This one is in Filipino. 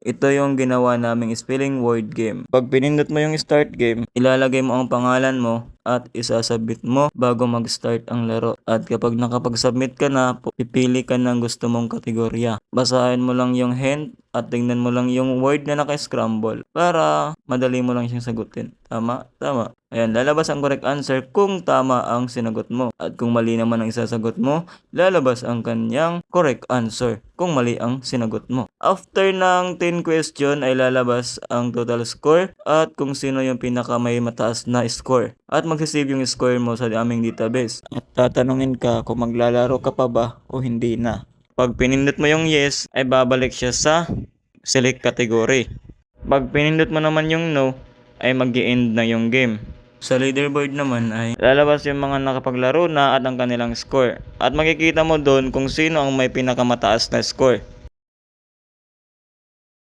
Ito yung ginawa naming spelling word game. Pag pinindot mo yung start game, ilalagay mo ang pangalan mo at isasubmit mo bago mag-start ang laro. At kapag nakapag-submit ka na, pipili ka ng gusto mong kategorya. Basahin mo lang yung hint at tingnan mo lang yung word na naka-scramble para madali mo lang siyang sagutin. Tama? Tama. Ayan, lalabas ang correct answer kung tama ang sinagot mo. At kung mali naman ang isasagot mo, lalabas ang kanyang correct answer kung mali ang sinagot mo. After ng 10 question ay lalabas ang total score at kung sino yung pinaka may mataas na score. At magsisave yung score mo sa aming database. At tatanungin ka kung maglalaro ka pa ba o hindi na. Pag pinindot mo yung yes, ay babalik siya sa select category. Pag pinindot mo naman yung no, ay mag-i-end na yung game. Sa leaderboard naman ay lalabas yung mga nakapaglaro na at ang kanilang score. At makikita mo doon kung sino ang may pinakamataas na score.